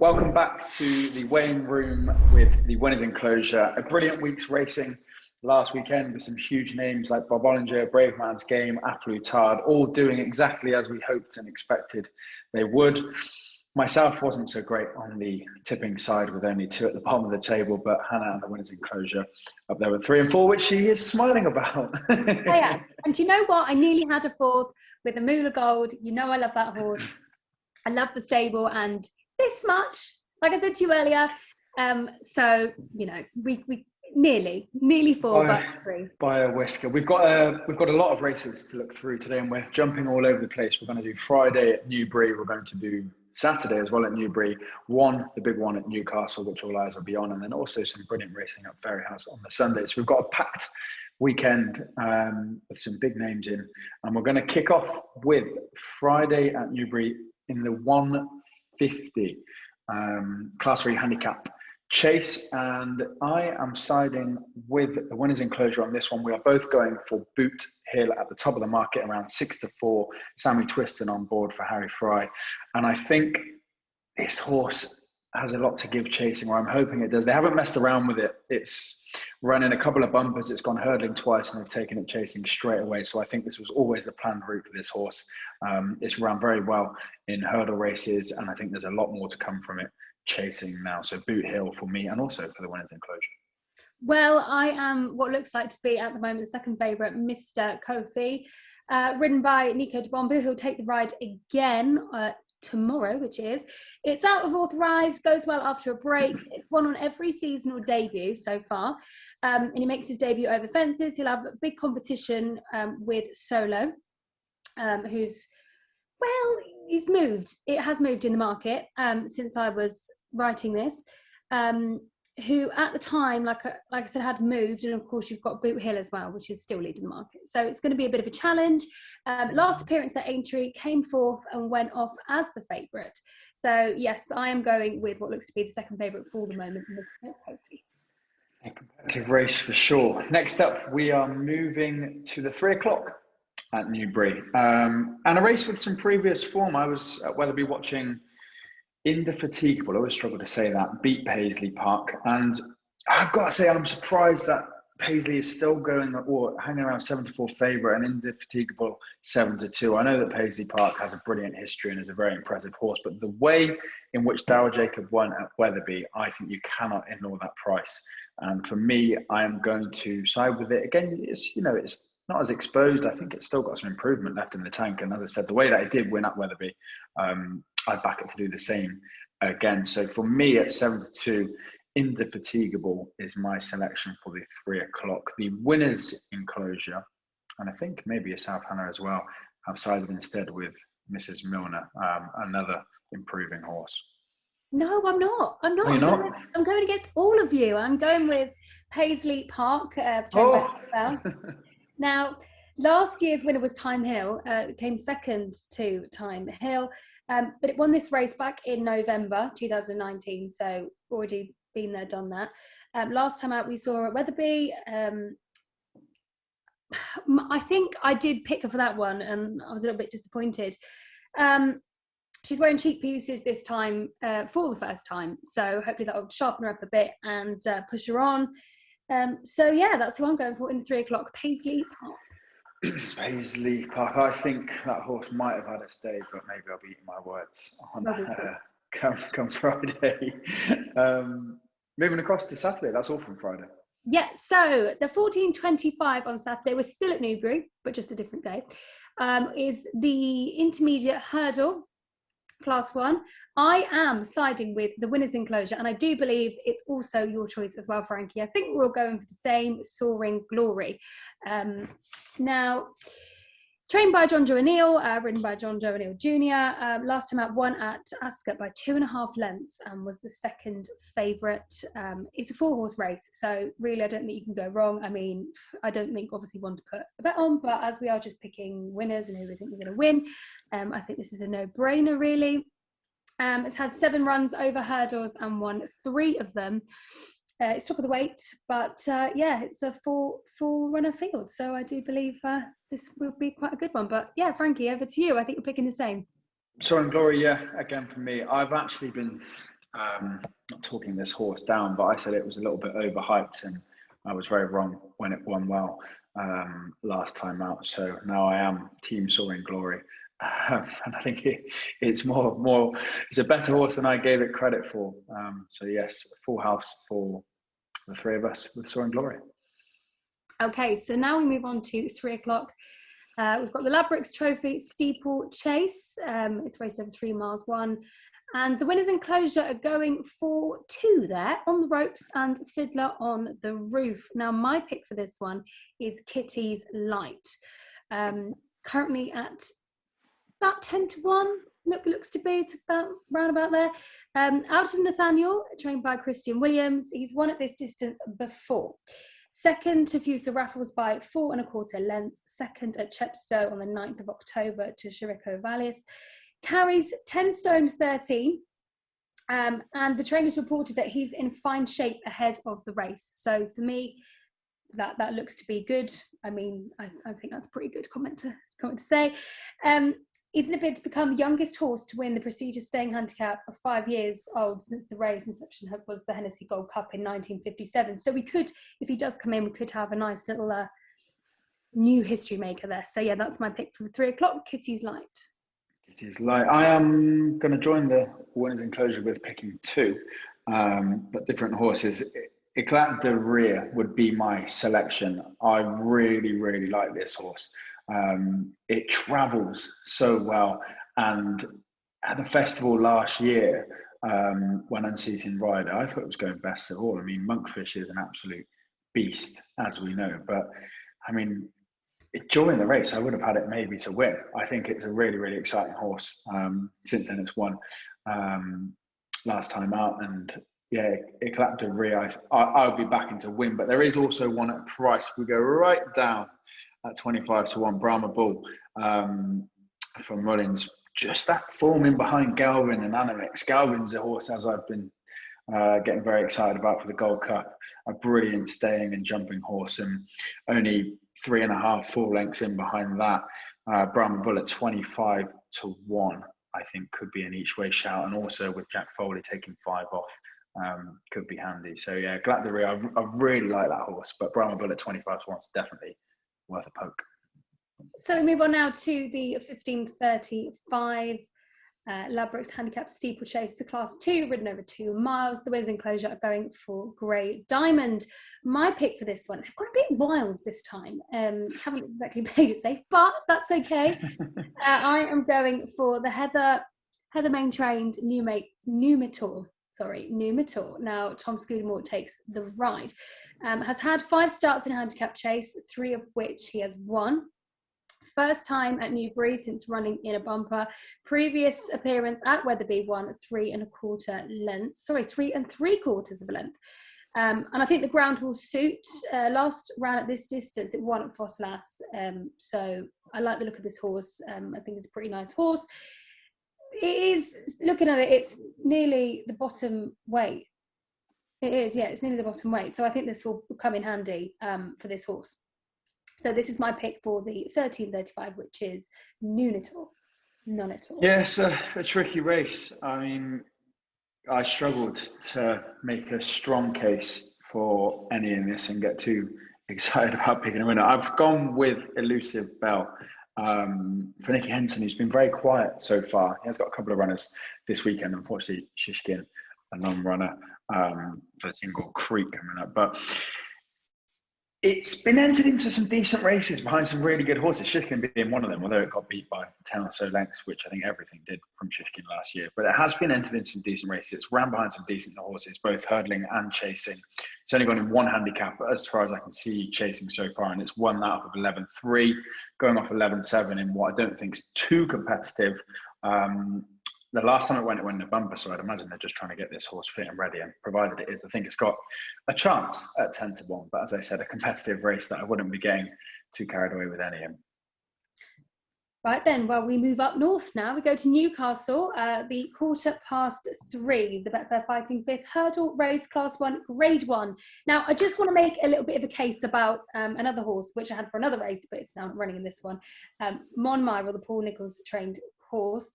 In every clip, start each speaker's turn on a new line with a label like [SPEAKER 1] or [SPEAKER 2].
[SPEAKER 1] Welcome back to the weighing room with the Winners Enclosure. A brilliant week's racing last weekend with some huge names like Bob Ollinger, Brave Man's Game, Tard, all doing exactly as we hoped and expected they would. Myself wasn't so great on the tipping side with only 2 at the bottom of the table, but Hannah and the Winners Enclosure up there with 3 and 4, which she is smiling about.
[SPEAKER 2] I am. And do you know what? I nearly had a 4th with the Moolah Gold. You know I love that horse. I love the stable and this much, like I said to you earlier. So, you know, we nearly 4, but 3.
[SPEAKER 1] By a whisker. We've got a lot of races to look through today, and we're jumping all over the place. We're going to do Friday at Newbury. We're going to do Saturday as well at Newbury. The big one at Newcastle, which all eyes will be on, and then also some brilliant racing at Fairyhouse on the Sunday. So we've got a packed weekend with some big names in, and we're going to kick off with Friday at Newbury in the 150 Class 3 handicap chase, and I am siding with the Winners Enclosure on this one. We are both going for Boot Hill at the top of the market, around 6-4. Sammy Twiston on board for Harry Fry, and I think this horse has a lot to give chasing, or I'm hoping it does. They haven't messed around with it. It's run in a couple of bumpers. It's gone hurdling twice, and they've taken it chasing straight away. So I think this was always the planned route for this horse. It's run very well in hurdle races, and I think there's a lot more to come from it chasing now. So Boot Hill for me, and also for the Winners Enclosure.
[SPEAKER 2] Well, I am what looks like to be at the moment the second favourite, Mr. Kofi, ridden by Nico de Bombu, who'll take the ride again tomorrow, it's out of authorised, goes well after a break. It's won on every seasonal debut so far, and he makes his debut over fences. He'll have a big competition with Solo, he's moved. It has moved in the market since I was writing this. Who at the time, like I said, had moved, and of course you've got Boot Hill as well, which is still leading the market. So it's going to be a bit of a challenge. Last appearance at Aintree, came 4th and went off as the favourite. So yes, I am going with what looks to be the second favourite for the moment, Mr. Kofi.
[SPEAKER 1] A competitive race for sure. Next up, we are moving to the 3 o'clock at Newbury, and a race with some previous form. I was at Wetherby watching Indefatigable, I always struggle to say that, beat Paisley Park, and I've got to say I'm surprised that Paisley is still going or hanging around 7-4 favourite and Indefatigable 7-2. I know that Paisley Park has a brilliant history and is a very impressive horse, but the way in which Darryl Jacob won at Wetherby, I think you cannot ignore that price. And for me, I am going to side with it. Again, it's not as exposed. I think it's still got some improvement left in the tank. And as I said, the way that it did win at Wetherby, I back it to do the same again. So for me at 7-2, Indefatigable is my selection for the 3 o'clock. The Winners Enclosure, and I think maybe yourself, Hannah, as well, have sided instead with Mrs. Milner, another improving horse.
[SPEAKER 2] No, I'm not.
[SPEAKER 1] I'm not?
[SPEAKER 2] I'm going against all of you. I'm going with Paisley Park. Now, last year's winner was Time Hill. It came second to Time Hill, but it won this race back in November 2019, so already been there, done that. Last time out we saw at Wetherby. I think I did pick her for that one, and I was a little bit disappointed. She's wearing cheek pieces this time for the first time, so hopefully that will sharpen her up a bit and push her on. So yeah, that's who I'm going for in the 3 o'clock, Paisley Park.
[SPEAKER 1] Paisley Park. I think that horse might have had a stay, but maybe I'll be eating my words on come Friday. Moving across to Saturday, that's all from Friday.
[SPEAKER 2] Yeah, so the 14:25 on Saturday, we're still at Newbury, but just a different day, is the intermediate hurdle. Class 1. I am siding with the Winners Enclosure, and I do believe it's also your choice as well, Frankie. I think we're all going for the same, Soaring Glory. Now, trained by John Joe O'Neill, ridden by John Joe O'Neill Jr. Last time out, won at Ascot by 2.5 lengths and was the second favourite. It's a 4-horse race, so really I don't think you can go wrong. I mean, I don't think obviously one to put a bet on, but as we are just picking winners and who we think we're going to win, I think this is a no-brainer really. It's had 7 runs over hurdles and won 3 of them. It's top of the weight, but yeah, it's a full runner field. So I do believe this will be quite a good one. But yeah, Frankie, over to you. I think you're picking the same.
[SPEAKER 1] Soaring Glory, yeah, again for me. I've actually been not talking this horse down, but I said it was a little bit overhyped, and I was very wrong when it won well last time out. So now I am Team Soaring Glory. And I think it's more, it's a better horse than I gave it credit for. So yes, full house for the three of us with Soaring Glory.
[SPEAKER 2] Okay, so now we move on to 3 o'clock. We've got the LADBROKES Trophy Steeple Chase. It's raced over 3 miles, 1. And the Winners Enclosure are going for 2 there, on the ropes and Fiddler on the roof. Now, my pick for this one is Kitty's Light. Currently at about 10 to 1, looks to be. It's about round about there. Out of Nathaniel, trained by Christian Williams. He's won at this distance before. Second to Fusa Raffles by 4 1/4 lengths. Second at Chepstow on the 9th of October to Chirico Vallis. Carries 10 stone 13. And the trainers reported that he's in fine shape ahead of the race. So for me, that looks to be good. I mean, I think that's a pretty good comment to say. He's in a bid to become the youngest horse to win the prestigious staying handicap of 5 years old since the race inception was the Hennessy Gold Cup in 1957. So we could, if he does come in, we could have a nice little new history maker there. So yeah, that's my pick for the 3 o'clock, Kitty's Light.
[SPEAKER 1] Kitty's Light. I am going to join the Winners Enclosure with picking 2, but different horses. Eclat de Rire would be my selection. I really like this horse. It travels so well, and at the festival last year, when Unseating Rider, I thought it was going best of all. I mean, Monkfish is an absolute beast, as we know, but I mean, during the race, I would have had it maybe to win. I think it's a really exciting horse. Since then, it's won last time out, and yeah, Eclat de Rire, I would be backing to win, but there is also one at price. We go right down at 25 to 1, Brahma Bull from Mullins. Just that form in behind Galvin and Animix. Galvin's a horse, as I've been getting very excited about for the Gold Cup. A brilliant staying and jumping horse, and only 3.5, 4 lengths in behind that. Brahma Bull at 25 to 1, I think could be an each way shout, and also with Jack Foley taking 5 off, could be handy. So yeah, Eclat de Rire, I really like that horse, but Brahma Bull at 25 to 1 is definitely worth a poke.
[SPEAKER 2] So we move on now to the 15:35 LADBROKES Handicap Steeple Chase, the Class 2, ridden over 2 miles. The Winners Enclosure are going for Grey Diamond. My pick for this one, they've got a bit wild this time. Haven't exactly played it safe, but that's okay. I am going for the Heather Main trained Numitor. Now, Tom Scudamore takes the ride. Has had 5 starts in a handicap chase, 3 of which he has won. First time at Newbury since running in a bumper. Previous appearance at Wetherby won 3 3/4 lengths. Sorry, 3 3/4 of a length. And I think the ground will suit. Last round at this distance, it won at Fosslas. So I like the look of this horse. I think it's a pretty nice horse. It is, looking at it, it's nearly the bottom weight. It is, yeah, it's nearly the bottom weight. So I think this will come in handy for this horse. So this is my pick for the 13:35, which is Numitor.
[SPEAKER 1] Yeah, it's a tricky race. I mean, I struggled to make a strong case for any in this and get too excited about picking a winner. I've gone with Elusive Bell. For Nicky Henson, he's been very quiet so far. He has got a couple of runners this weekend. Unfortunately, Shishkin, a non-runner for the team called Creek coming up. But it's been entered into some decent races behind some really good horses. Shishkin being one of them, although it got beat by 10 or so lengths, which I think everything did from Shishkin last year. But it has been entered into some decent races. It's ran behind some decent horses, both hurdling and chasing. It's only gone in 1 handicap, as far as I can see, chasing so far, and it's won that off of 11.3, going off 11.7 in what I don't think is too competitive. The last time it went in a bumper, so I'd imagine they're just trying to get this horse fit and ready, and provided it is, I think it's got a chance at 10 to 1. But as I said, a competitive race that I wouldn't be getting too carried away with any of.
[SPEAKER 2] Right then, well, we move up north now. We go to Newcastle, the 3:15, the Betfair Fighting Vic Hurdle Race, Class 1, Grade 1. Now, I just want to make a little bit of a case about another horse, which I had for another race, but it's now running in this one. Monmire, the Paul Nichols trained horse.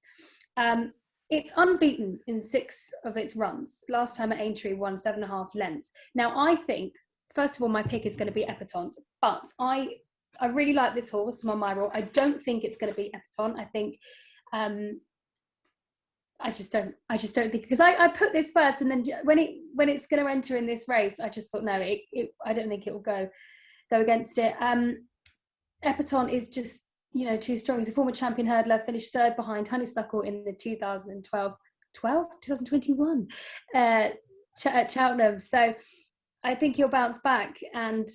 [SPEAKER 2] It's unbeaten in 6 of its runs. Last time at Aintree won 7.5 lengths. Now, I think, first of all, my pick is going to be Epatante, but I really like this horse, Monmirail. I don't think it's going to be Epatante. I think, I just don't think, because I put this first, and then when it's going to enter in this race, I just thought, no, I don't think it will go against it. Epatante is just, you know, too strong. He's a former champion hurdler, finished 3rd behind Honeysuckle in the 2021 at Cheltenham. So I think he'll bounce back, and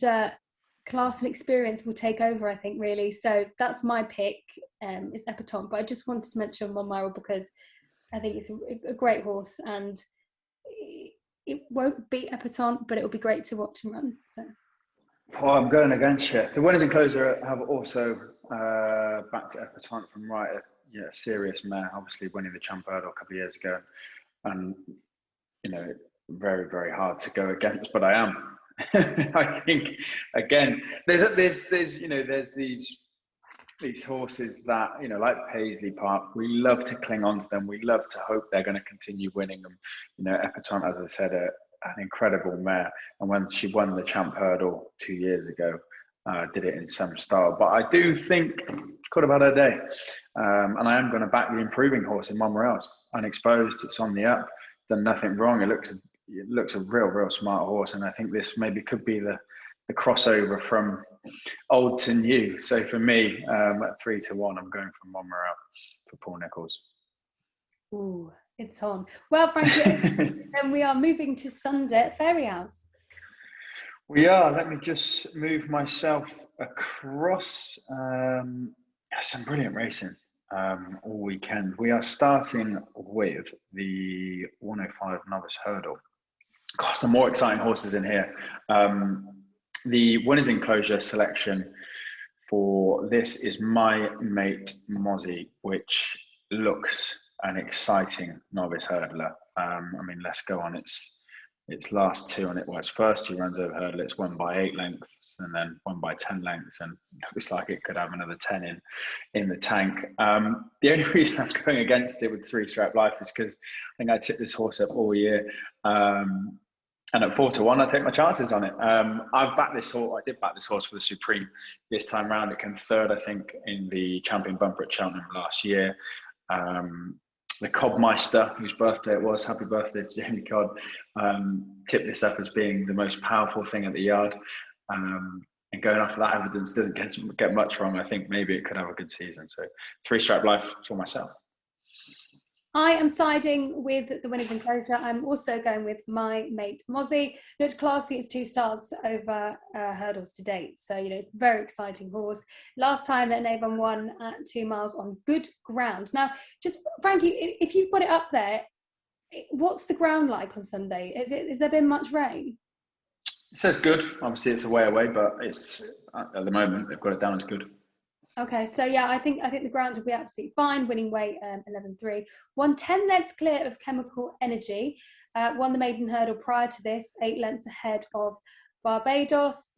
[SPEAKER 2] class and experience will take over, I think, really. So that's my pick, is Epatante. But I just wanted to mention Monmirail because I think it's a great horse, and it won't beat Epatante, but it'll be great to watch him run. So.
[SPEAKER 1] Oh, I'm going against you. The Winners Enclosure have also backed Epatante from right. A serious mare, obviously winning the Champ Hurdle a couple of years ago, and you know, very, very hard to go against. But I am. I think again, there's these horses that, you know, like Paisley Park, we love to cling on to them. We love to hope they're going to continue winning them. You know, Epatante, as I said, an incredible mare, and when she won the Champ Hurdle 2 years ago, did it in some style. But I do think could have had her day, and I am going to back the improving horse in Monmirail. Unexposed, it's on the up, done nothing wrong. It looks a real smart horse, and I think this maybe could be the crossover from old to new. So for me, at 3-1, I'm going for Monmirail for Paul Nicholls.
[SPEAKER 2] Ooh, it's on. Well, Frankie, then we are moving to Sunday at Fairyhouse.
[SPEAKER 1] We are. Let me just move myself across. Some brilliant racing all weekend. We are starting with the 105 Novice Hurdle. Got some more exciting horses in here. The Winners Enclosure selection for this is My Mate Mozzie, which looks an exciting novice hurdler. I mean, let's go on its last 2 on it. Well, its first 2 runs over hurdle, it's won by 8 lengths and then won by 10 lengths, and looks like it could have another 10 in the tank. The only reason I'm going against it with 3-Stripe Life is because I think I tipped this horse up all year. And at 4-1, I take my chances on it. I've backed this horse. I did back this horse for the Supreme this time round. It came 3rd, I think, in the Champion Bumper at Cheltenham last year. The Cobmeister, whose birthday it was, happy birthday to Jamie Codd, tipped this up as being the most powerful thing at the yard. And going off of that evidence, didn't get much wrong. I think maybe it could have a good season. So 3-Stripe Life for myself.
[SPEAKER 2] I am siding with the Winners Enclosure. I'm also going with My Mate Mozzie. Looked classy. It's 2 starts over hurdles to date. So, you know, very exciting horse. Last time at Avon won at 2 miles on good ground. Now, just Frankie, if you've got it up there, what's the ground like on Sunday? Has there been much rain?
[SPEAKER 1] It says good. Obviously, it's a way away, but it's at the moment they've got it down as good.
[SPEAKER 2] Okay, so yeah, I think the ground will be absolutely fine. Winning weight 11.3. Won 10 lengths clear of Chemical Energy. Won the maiden hurdle prior to this, 8 lengths ahead of Barbados.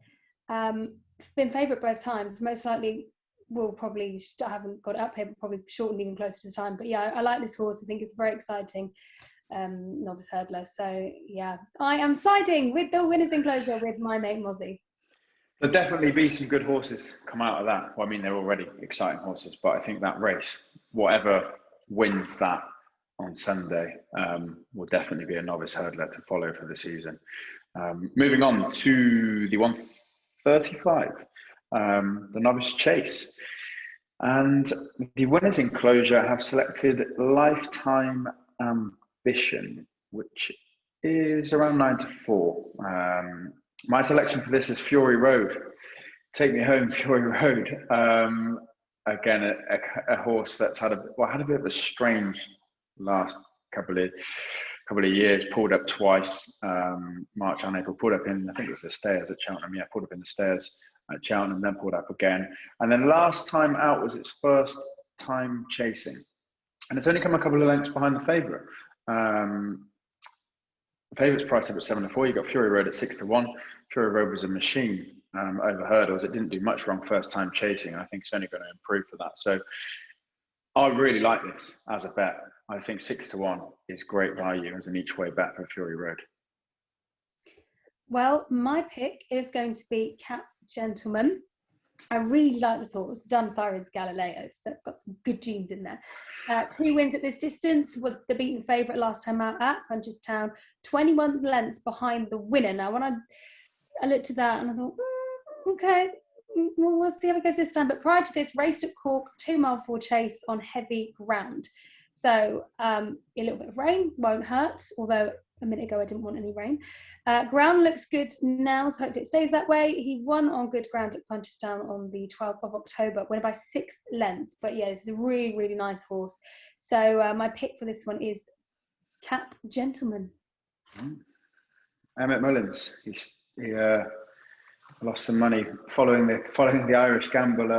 [SPEAKER 2] Been favourite both times. Most likely will probably, I haven't got it up here, but probably shortened even closer to the time. But yeah, I like this horse. I think it's very exciting. Novice hurdler. So yeah, I am siding with the Winners Enclosure with My Mate Mozzie.
[SPEAKER 1] There'll definitely be some good horses come out of that. Well, I mean, they're already exciting horses, but I think that race, whatever wins that on Sunday, will definitely be a novice hurdler to follow for the season. Moving on to the 135, the Novice Chase. And the Winners Enclosure have selected Lifetime Ambition, which is around 9-4. My selection for this is Fury Road. Take me home, Fury Road. Again, a horse that's had a bit of a strange last couple of years. Pulled up twice, March and April. Pulled up in, I think it was the stairs at Cheltenham. Yeah, pulled up in the stairs at Cheltenham, then pulled up again. And then last time out was its first time chasing. And it's only come a couple of lengths behind the favourite. The favourite's priced up at 7-4. You got Fury Road at 6-1. Fury Road was a machine over hurdles. It didn't do much wrong first time chasing. I think it's only going to improve for that. So I really like this as a bet. I think 6-1 is great value as an each way bet for Fury Road.
[SPEAKER 2] Well, my pick is going to be Cap Gentleman. I really like this horse, Dun Sirens Galileo, so I've got some good genes in there. 2 wins at this distance, was the beaten favourite last time out at Punchestown, 21 lengths behind the winner. Now, when I looked at that and I thought, okay, we'll see how it goes this time. But prior to this, raced at Cork, 2 mile 4 chase on heavy ground. So a little bit of rain won't hurt, although a minute ago I didn't want any rain. Ground looks good now, so hopefully it stays that way. He won on good ground at Punchestown on the 12th of October, went by 6 lengths. But yeah, this is a really, really nice horse. So my pick for this one is Cap Gentleman.
[SPEAKER 1] Emmett Mullins, he lost some money following the Irish gamble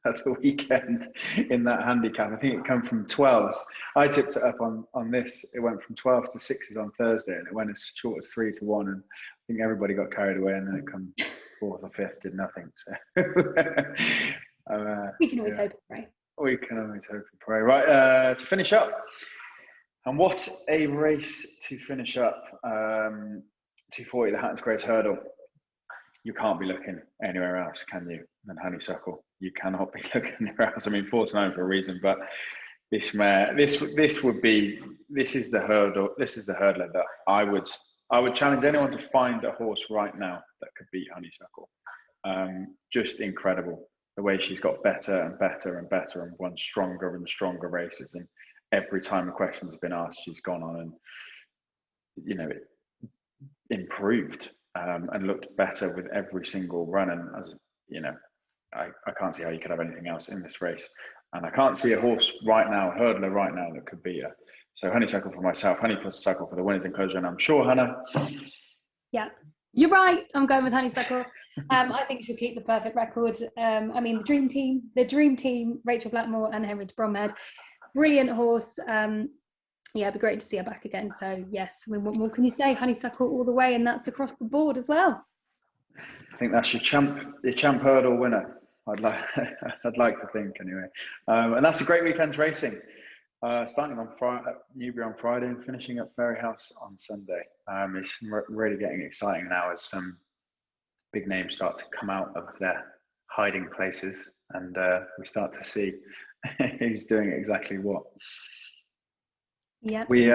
[SPEAKER 1] at the weekend in that handicap. I think it came from 12s. I tipped it up on this. It went from 12s to 6s on Thursday, and it went as short as 3-1. And I think everybody got carried away, and then it come 4th or 5th, did nothing. So
[SPEAKER 2] we can always hope and pray.
[SPEAKER 1] We can always hope and pray. Right, to finish up, and what a race to finish up. 240, the Hatton's Grace Hurdle. You can't be looking anywhere else, can you, than Honeysuckle? You cannot be looking anywhere else. I mean, 4-9 for a reason, but this mare, this is the hurdle. This is the hurdler that I would challenge anyone to find a horse right now that could beat Honeysuckle. Just incredible the way she's got better and better and better and won stronger and stronger races. And every time the questions have been asked, she's gone on and, you know, improved. And looked better with every single run. And as you know, I can't see how you could have anything else in this race. And I can't see a horse right now, a hurdler right now, that could beat her. So Honeysuckle for myself, Honeysuckle for the Winners Enclosure. And I'm sure, Hannah.
[SPEAKER 2] Yeah, you're right. I'm going with Honeysuckle. I think she'll keep the perfect record. I mean, the dream team, Rachel Blackmore and Henry de Bromhead. Brilliant horse. Yeah, it'd be great to see her back again. So yes, I mean, what more can you say? Honeysuckle all the way, and that's across the board as well.
[SPEAKER 1] I think that's your champ hurdle winner. I'd like to think anyway. And that's a great weekend's racing. Starting on Newbury on Friday and finishing at Fairyhouse on Sunday. It's really getting exciting now as some big names start to come out of their hiding places, and we start to see who's doing exactly what.
[SPEAKER 2] Yeah.
[SPEAKER 1] We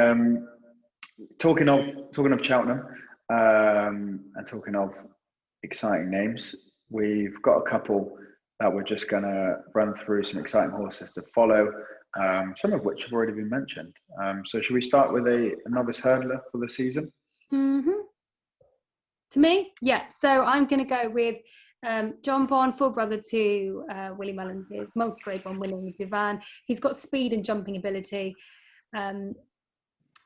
[SPEAKER 1] talking of Cheltenham and talking of exciting names, we've got a couple that we're just going to run through, some exciting horses to follow, some of which have already been mentioned. So should we start with a novice hurdler for the season?
[SPEAKER 2] Mm-hmm. To me, yeah. So I'm going to go with John Bond, full brother to Willie Mullins, multi-grade one winning Divan. He's got speed and jumping ability.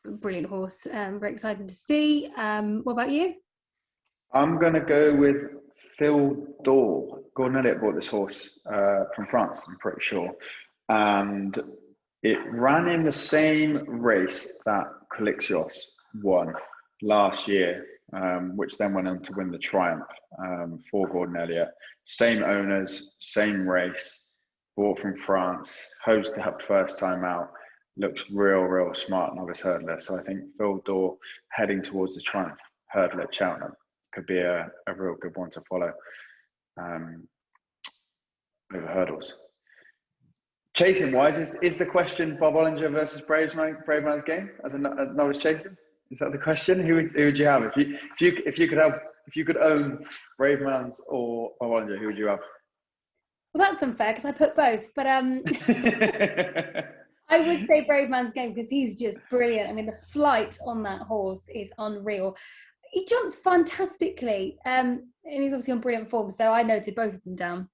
[SPEAKER 2] Brilliant horse. Very exciting to see. What about you?
[SPEAKER 1] I'm going to go with Phil Dor. Gordon Elliott bought this horse from France, I'm pretty sure. And it ran in the same race that Calixios won last year, which then went on to win the Triumph for Gordon Elliott. Same owners, same race, bought from France, hosed up first time out. Looks real smart novice hurdler. So I think Phil Dor heading towards the Triumph hurdle at Cheltenham could be a real good one to follow over hurdles. Chasing wise, is the question Bob Olinger versus Braveman's Game as a novice chaser? Is that the question? Who would you have if you could own Braveman's or Bob Olinger? Who would you have?
[SPEAKER 2] Well, that's unfair because I put both, but I would say Braveman's Game because he's just brilliant. I mean, the flight on that horse is unreal. He jumps fantastically, and he's obviously on brilliant form. So I noted both of them down.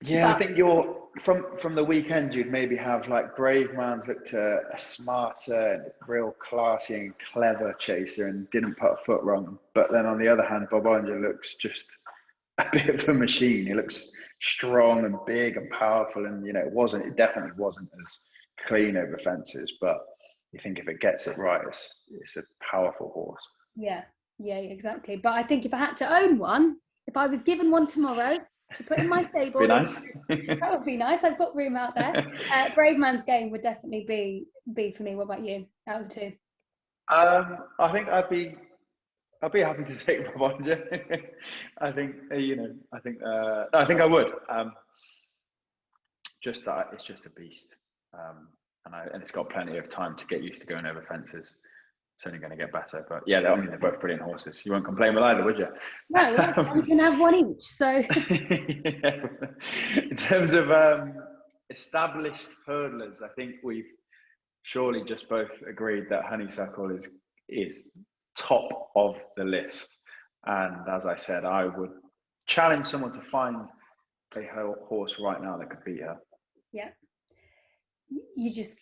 [SPEAKER 1] Yeah, I think you're from the weekend. You'd maybe have like Braveman's looked a smarter, real classy and clever chaser, and didn't put a foot wrong. But then on the other hand, Bob Olinger looks just a bit of a machine. He looks strong and big and powerful, and you know, it definitely wasn't as clean over fences, but you think if it gets it right, it's a powerful horse.
[SPEAKER 2] Yeah, exactly. But I think if I had to own one, if I was given one tomorrow, to put in my stable.
[SPEAKER 1] Be nice.
[SPEAKER 2] That would be nice. I've got room out there. Brave Man's Game would definitely be for me. What about you? Out of the two?
[SPEAKER 1] I think I'd be happy to take Rwanda. I think I think I would. Just that it's just a beast, and it's got plenty of time to get used to going over fences. It's only going to get better. But yeah, I mean, they're both brilliant horses. You won't complain with either, would you?
[SPEAKER 2] No, we can have one each. So,
[SPEAKER 1] yeah. In terms of established hurdlers, I think we've surely just both agreed that Honeysuckle is top of the list. And as I said, I would challenge someone to find a horse right now that could beat her.
[SPEAKER 2] Yeah. You just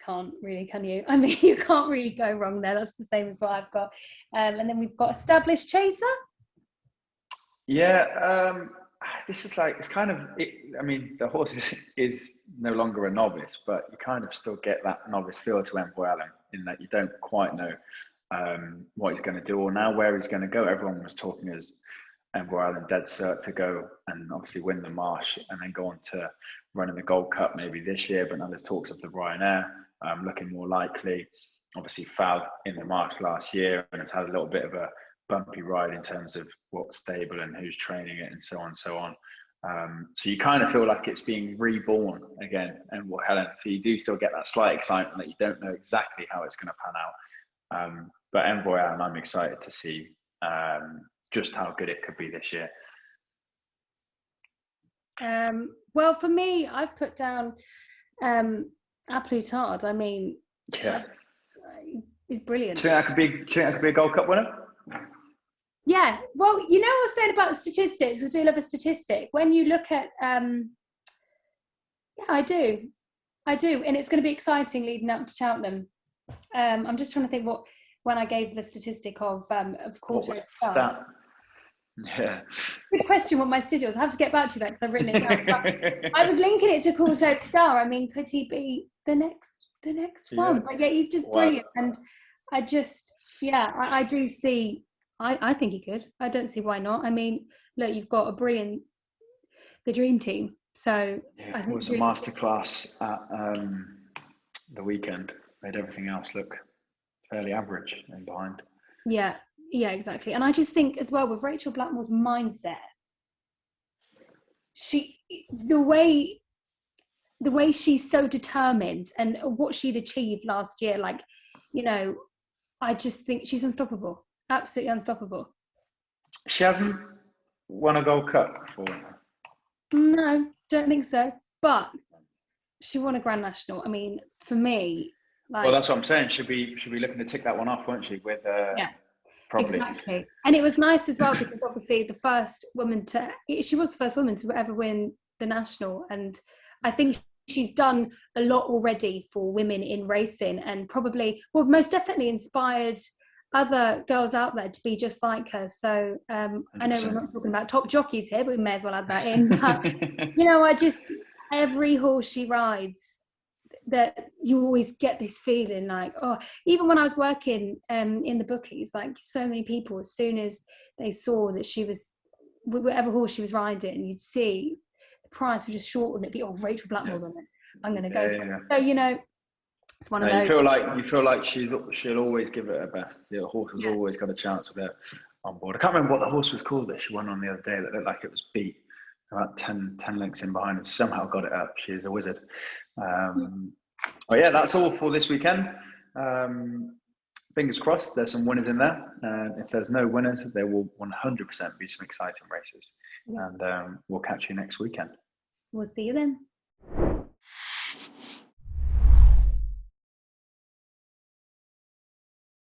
[SPEAKER 2] can't really, can you? I mean, you can't really go wrong there. That's the same as what I've got. And then we've got Established Chaser.
[SPEAKER 1] Yeah, this is like, it's kind of, I mean, the horse is no longer a novice, but you kind of still get that novice feel to Envoy Allen in that you don't quite know what he's going to do or now where he's going to go. Everyone was talking as Envoy Allen dead cert to go and obviously win the Marsh and then go on to running the Gold Cup maybe this year, but now there's talks of the Ryanair looking more likely. Obviously Fal in the Marsh last year, and it's had a little bit of a bumpy ride in terms of what stable and who's training it and so on and so on. So you kind of feel like it's being reborn again, and Helen. So you do still get that slight excitement that you don't know exactly how it's going to pan out. But Envoy Allen, I'm excited to see just how good it could be this year.
[SPEAKER 2] Well, for me, I've put down A Plus Tard. I mean,
[SPEAKER 1] yeah,
[SPEAKER 2] he's brilliant.
[SPEAKER 1] Do you think that could be a Gold Cup winner?
[SPEAKER 2] Yeah. Well, you know what I was saying about the statistics. I do love a statistic. When you look at, yeah, I do, and it's going to be exciting leading up to Cheltenham. I'm just trying to think when I gave the statistic of Quarto Star.
[SPEAKER 1] Yeah.
[SPEAKER 2] Good question what my studio was. I have to get back to that because I've written it down. But I was linking it to Quarto Star. I mean, could he be the next one? But yeah, he's just brilliant. And I just, yeah, I do see, I think he could. I don't see why not. I mean, look, you've got the dream team. So
[SPEAKER 1] yeah,
[SPEAKER 2] I think
[SPEAKER 1] it was a masterclass at the weekend. Made everything else look fairly average and behind.
[SPEAKER 2] Yeah, exactly. And I just think as well with Rachel Blackmore's mindset, the way she's so determined and what she'd achieved last year, like, you know, I just think she's unstoppable, absolutely unstoppable.
[SPEAKER 1] She hasn't won a Gold Cup before.
[SPEAKER 2] No, don't think so. But she won a Grand National. I mean, for me, like,
[SPEAKER 1] well, that's what I'm saying. She'll be looking to tick that one off, won't she? With
[SPEAKER 2] yeah.
[SPEAKER 1] Probably.
[SPEAKER 2] Exactly. And it was nice as well because obviously she was the first woman to ever win the national, and I think she's done a lot already for women in racing and probably most definitely inspired other girls out there to be just like her. So I know we're not talking about top jockeys here, but we may as well add that in. But, you know, every horse she rides, that you always get this feeling like, oh, even when I was working in the bookies, like so many people, as soon as they saw that she was, whatever horse she was riding, you'd see the price was just short and it'd be, oh, Rachel Blackmore's on it, I'm going to go for it. So, you know, it's one of those.
[SPEAKER 1] You feel like she'll always give it her best. The horse has always got a chance with her on board. I can't remember what the horse was called that she won on the other day that looked like it was beat about 10 lengths in behind and somehow got it up. She is a wizard. Well, yeah, that's all for this weekend. Fingers crossed there's some winners in there. If there's no winners, there will 100% be some exciting races. And we'll catch you next weekend.
[SPEAKER 2] We'll see you then.